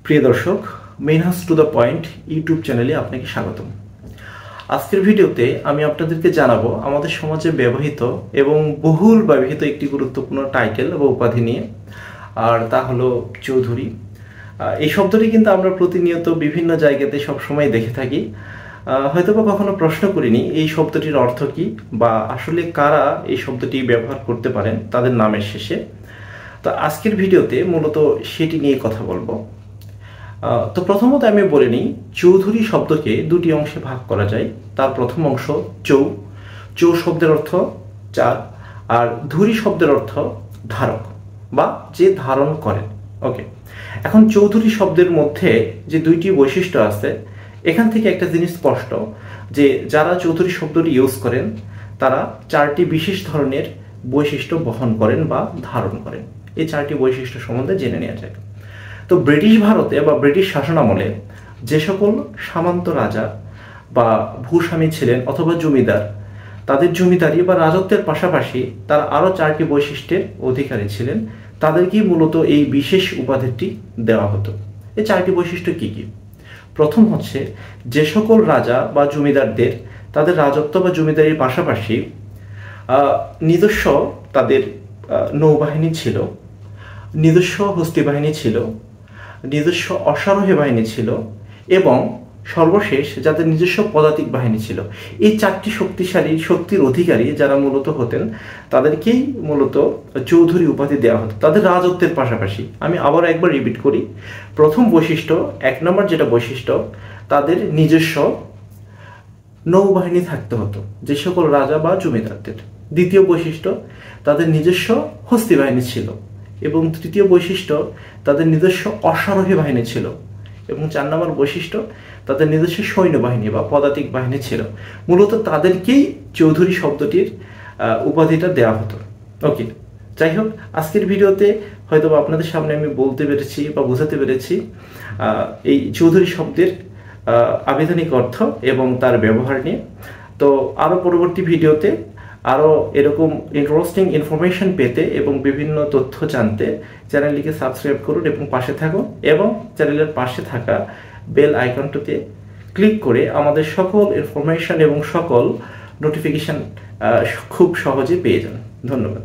প্রিয় দর্শক, মেইনহাস to the point YouTube চ্যানেলে আপনাকে স্বাগতম। আজকের ভিডিওতে আমি আপনাদেরকে জানাবো আমাদের সমাজে ব্যবহৃত এবং বহুল ব্যবহৃত একটি গুরুত্বপূর্ণ টাইটেল বা উপাধি নিয়ে, আর তা হলো চৌধুরী। এই শব্দটি কিন্তু আমরা প্রতিনিয়ত বিভিন্ন জায়গাতে সবসময় দেখে থাকি। হয়তোবা কখনো প্রশ্ন করিনি এই শব্দটির অর্থ কী বা আসলে কারা এই শব্দটি ব্যবহার করতে পারেন তাদের নামের শেষে। তো আজকের ভিডিওতে মূলত সেটি নিয়ে কথা বলবো। তো প্রথমত আমি বলে নিই, চৌধুরী শব্দকে দুটি অংশে ভাগ করা যায়। তার প্রথম অংশ চৌ। চৌ শব্দের অর্থ চার, আর ধুরী শব্দের অর্থ ধারক বা যে ধারণ করেন। ওকে, এখন চৌধুরী শব্দের মধ্যে যে দুইটি বৈশিষ্ট্য আছে, এখান থেকে একটা জিনিস স্পষ্ট যে যারা চৌধুরী শব্দটি ইউজ করেন তারা চারটি বিশেষ ধরনের বৈশিষ্ট্য বহন করেন বা ধারণ করেন। এই চারটি বৈশিষ্ট্য সম্বন্ধে জেনে নেওয়া যায়। তো ব্রিটিশ ভারতে বা ব্রিটিশ শাসনামলে যে সকল সামন্ত রাজা বা ভূস্বামী ছিলেন অথবা জমিদার, তাদের জমিদারি বা রাজত্বের পাশাপাশি তারা আরও চারটি বৈশিষ্ট্যের অধিকারী ছিলেন, তাদেরকেই মূলত এই বিশেষ উপাধিটি দেওয়া হতো। এই চারটি বৈশিষ্ট্য কি কি? প্রথম হচ্ছে, যে সকল রাজা বা জমিদারদের তাদের রাজত্ব বা জমিদারির পাশাপাশি নিজস্ব তাদের নৌবাহিনী ছিল, নিজস্ব হস্তি বাহিনী ছিল, নিজস্ব অশ্বারোহী বাহিনী ছিল এবং সর্বশেষ যাদের নিজস্ব পদাতিক বাহিনী ছিল। এই চারটি শক্তিশালী শক্তির অধিকারী যারা মূলত হতেন, তাদেরকেই মূলত চৌধুরী উপাধি দেওয়া হতো তাদের রাজত্বের পাশাপাশি। আমি আবার একবার রিপিট করি, প্রথম বৈশিষ্ট্য, এক নম্বর যেটা বৈশিষ্ট্য, তাদের নিজস্ব নৌবাহিনী থাকতে হতো যে সকল রাজা বা জমিদারদের। দ্বিতীয় বৈশিষ্ট্য, তাদের নিজস্ব হস্তি বাহিনী ছিল এবং তৃতীয় বৈশিষ্ট্য, তাদের নিজস্ব অশ্বারোহী বাহিনী ছিল এবং চার নম্বর বৈশিষ্ট্য, তাদের নিজস্ব সৈন্যবাহিনী বা পদাতিক বাহিনী ছিল। মূলত তাদেরকেই চৌধুরী শব্দটির উপাধিটা দেওয়া হতো। ওকে, যাই হোক, আজকের ভিডিওতে হয়তো আপনাদের সামনে আমি বলতে পেরেছি বা বোঝাতে পেরেছি এই চৌধুরী শব্দের আবিধানিক অর্থ এবং তার ব্যবহার নিয়ে। তো আরও পরবর্তী ভিডিওতে আরও এরকম ইন্টারেস্টিং ইনফরমেশন পেতে এবং বিভিন্ন তথ্য জানতে চ্যানেলটিকে সাবস্ক্রাইব করুন এবং পাশে থাকুন, এবং চ্যানেলের পাশে থাকা বেল আইকনটিতে ক্লিক করে আমাদের সকল ইনফরমেশন এবং সকল নোটিফিকেশন খুব সহজে পেয়ে যান। ধন্যবাদ।